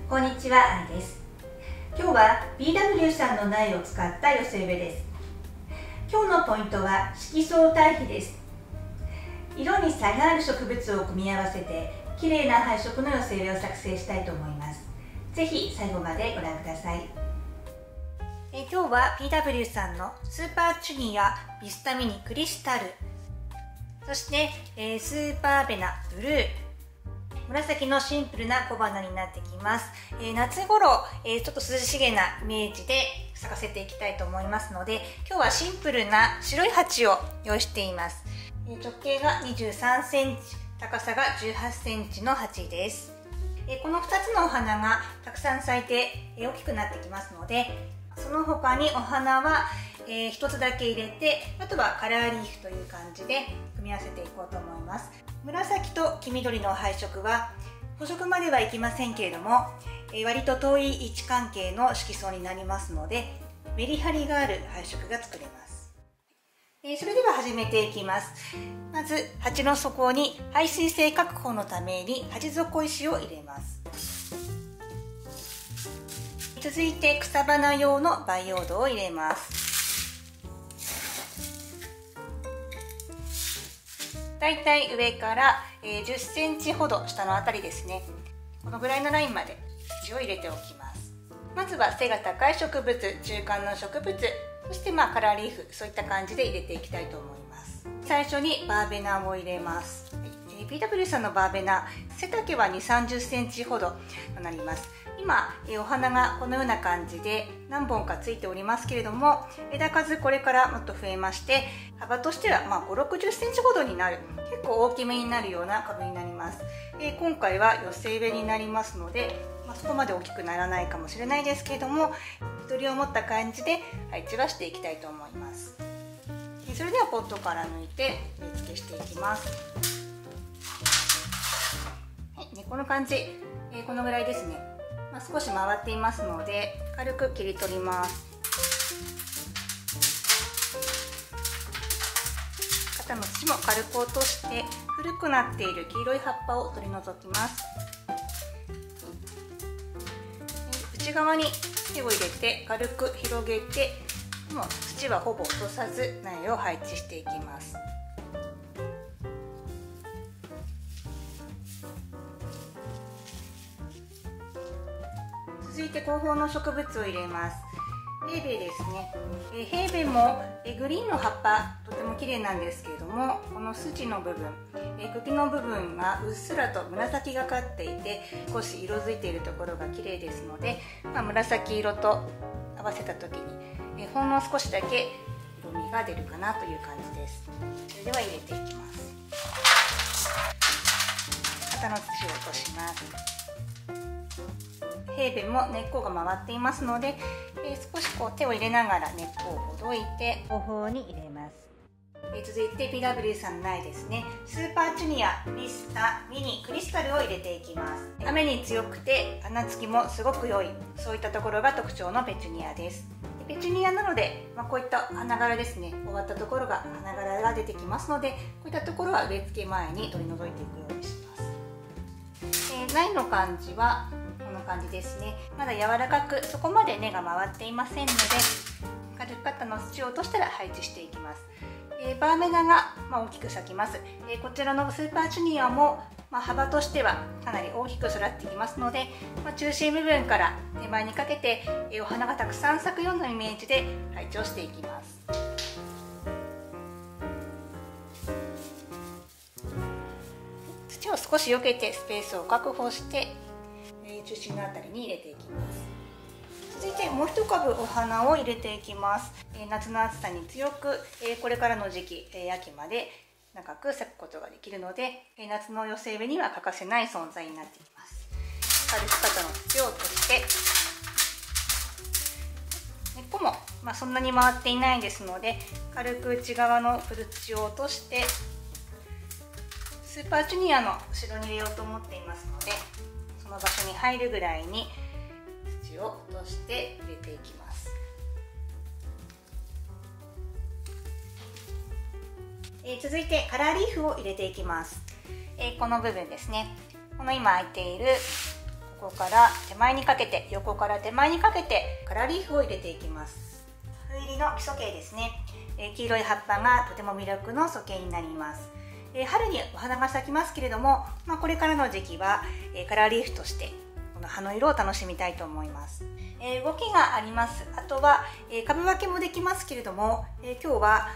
こんにちは、あいです。今日は BW さんの苗を使った寄せ植えです。今日のポイントは色相対比です。色に差がある植物を組み合わせて綺麗な配色の寄せ植えを作成したいと思います。ぜひ最後までご覧ください。今日は BW さんのスーパーチュニアビスタミニクリスタル、そしてスーパーベナブルー、紫のシンプルな小花になってきます。夏頃、ちょっと涼しげなイメージで咲かせていきたいと思いますので、今日はシンプルな白い鉢を用意しています。直径が23センチ、高さが18センチの鉢です。この2つのお花がたくさん咲いて大きくなってきますので、その他にお花は1つだけ入れて、あとはカラーリーフという感じで組み合わせていこうと思います。紫と黄緑の配色は補色まではいきませんけれども、割と遠い位置関係の色相になりますので、メリハリがある配色が作れます。それでは始めていきます。まず鉢の底に排水性確保のために鉢底石を入れます。続いて草花用の培養土を入れます。だいたい上から10センチほど下のあたりですね、このぐらいのラインまで土を入れておきます。まずは背が高い植物、中間の植物、そしてカラーリーフ、そういった感じで入れていきたいと思います。最初にバーベナを入れます。BW さんのバーベナ、背丈は2、30センチほどとなります。今お花がこのような感じで何本かついておりますけれども、枝数これからもっと増えまして、幅としては5、60センチほどになる、結構大きめになるような株になります。今回は寄せ植えになりますので、そこまで大きくならないかもしれないですけれども、ゆとりを持った感じで配置はしていきたいと思います。それではポットから抜いて植え付けしていきます。この感じ、このぐらいですね。少し回っていますので軽く切り取ります。肩の土も軽く落として古くなっている黄色い葉っぱを取り除きます。内側に手を入れて軽く広げて、もう土はほぼ落とさず苗を配置していきます。続いて後方の植物を入れます。ヘーベイですね。ヘーベイもグリーンの葉っぱとても綺麗なんですけれども、この筋の部分、茎の部分がうっすらと紫がかっていて少し色づいているところが綺麗ですので、紫色と合わせた時にほんの少しだけ色味が出るかなという感じです。それでは入れていきます。肩の土を落とします。ヘーベイも根っこが回っていますので、少し手を入れながら根っこをほどいて後方に入れます。続いて BW さんの苗ですね。スーパーチュニアビスタミニクリスタルを入れていきます。雨に強くて花つきもすごく良い、そういったところが特徴のペチュニアです。ペチュニアなので、こういった花柄ですね、終わったところが花柄が出てきますので、こういったところは植え付け前に取り除いていくようにします。苗の感じはこの感じですね。まだ柔らかく、そこまで根が回っていませんので、軽く肩の土を落としたら配置していきます。バーベナが大きく咲きます。こちらのスーパーチュニアも幅としてはかなり大きく育ってきますので、中心部分から手前にかけてお花がたくさん咲くようなイメージで配置をしていきます。土を少し避けてスペースを確保して中心のあたりに入れていきます。続いてもう一株お花を入れていきます。夏の暑さに強く、これからの時期、秋まで長く咲くことができるので、夏の寄せ植えには欠かせない存在になっています。軽く肩の土を落として、根っこも、そんなに回っていないですので、軽く内側の古土を落としてスーパーチュニアの後ろに入れようと思っていますので、その場所に入るぐらいに土を落として入れていきます。続いてカラーリーフを入れていきます。この部分ですね、この今空いているこ横から手前にかけてカラーリーフを入れていきます。斑入りの基礎形ですね。黄色い葉っぱがとても魅力の礎形になります。春にお花が咲きますけれども、これからの時期はカラーリーフとしてこの葉の色を楽しみたいと思います。動きがあります。あとは株分けもできますけれども、今日は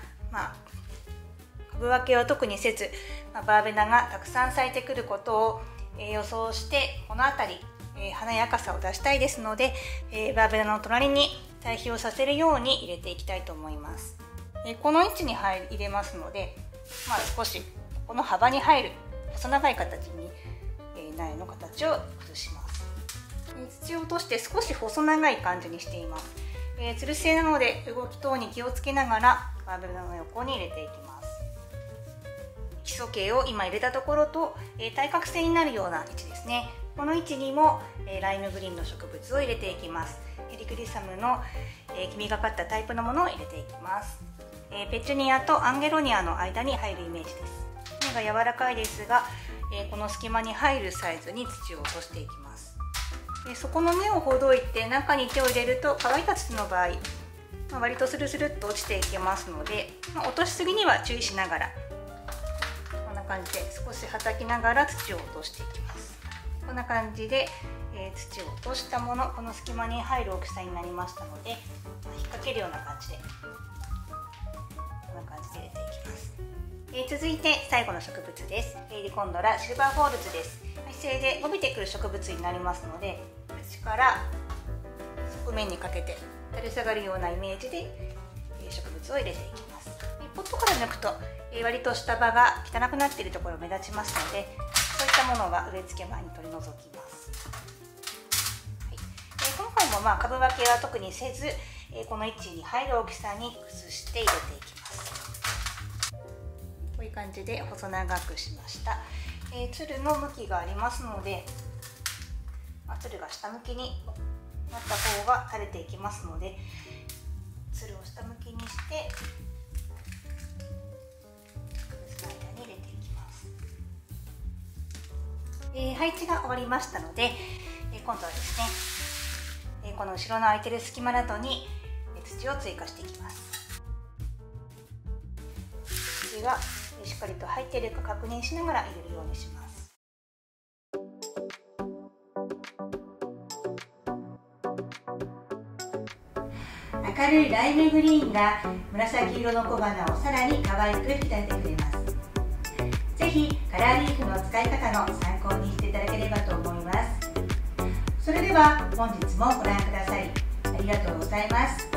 株分けは特にせず、バーベナがたくさん咲いてくることを予想して、この辺り華やかさを出したいですので、バーベナの隣に対比をさせるように入れていきたいと思います。この位置に入れますので、少しこの幅に入る細長い形に苗の形を崩します。土を落として少し細長い感じにしています。つる性なので動き等に気をつけながらバーベナの横に入れていきます。基礎形を今入れたところと対角線になるような位置ですね。この位置にもライムグリーンの植物を入れていきます。ヘリクリサムの黄みがかったタイプのものを入れていきます。ペチュニアとアンゲロニアの間に入るイメージです。根が柔らかいですが、この隙間に入るサイズに土を落としていきます。そこの根をほどいて中に手を入れると、乾いた土の場合、割とスルスルっと落ちていきますので、落としすぎには注意しながら、こんな感じで少しはたきながら土を落としていきます。こんな感じで、土を落としたもの、この隙間に入る大きさになりましたので、引っ掛けるような感じでこんな感じで入れていきます。続いて最後の植物です。ヘイリコンドラシルバーフォールズです。姿勢で伸びてくる植物になりますので、口から側面にかけて垂れ下がるようなイメージで植物を入れていきます。ポットから抜くと割と下葉が汚くなっているところ目立ちますので、そういったものは植え付け前に取り除きます。今回も株分けは特にせず、この位置に入る大きさに崩して入れていきます。こういう感じで細長くしました。つるの向きがありますので、つるが下向きになった方が垂れていきますので、つるを下向きにしてその間に入れていきます。配置が終わりましたので、今度はですね、この後ろの空いてる隙間などに土を追加していきます。土がしっかりと入っているか確認しながら入れるようにします。明るいライムグリーンが紫色の小花をさらに可愛く引き立ててくれます。ぜひカラーリーフの使い方の参考にしていただければと思います。それでは本日もご覧くださりありがとうございます。